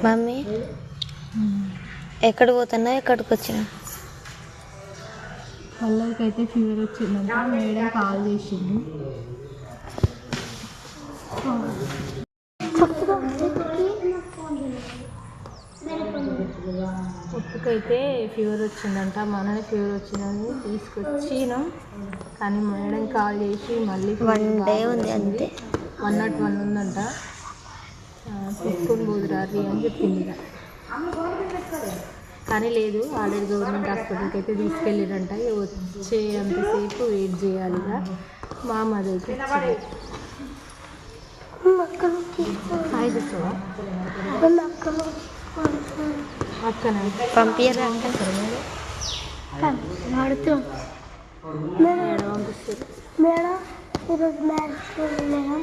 mummy ఎక్కడ పోతున్నా ఎక్కడికి వచ్చినా వాళ్ళకి అయితే ఫీవర్ వచ్చిందంట మేడం కాల్ చేసిండు ఉప్పుకైతే ఫీవర్ వచ్చిందంట మననే ఫీవర్ వచ్చిందని తీసుకొచ్చినాం కానీ మేడం కాల్ చేసి మళ్ళీ 1 డే ఉంది అంతే 101 ఉందంట తీసుకొని పోదురారి అని చెప్పింది కానీ లేదు ఆల్రెడీ గవర్నమెంట్ హాస్పిటల్కి అయితే తీసుకెళ్ళిరంట వచ్చే అంతసేపు వెయిట్ చేయాలి ఇక మా అమ్మదైతే అక్కన పంపించరా మేడం మేడం ఈరోజు మ్యాథ్స్ మేడం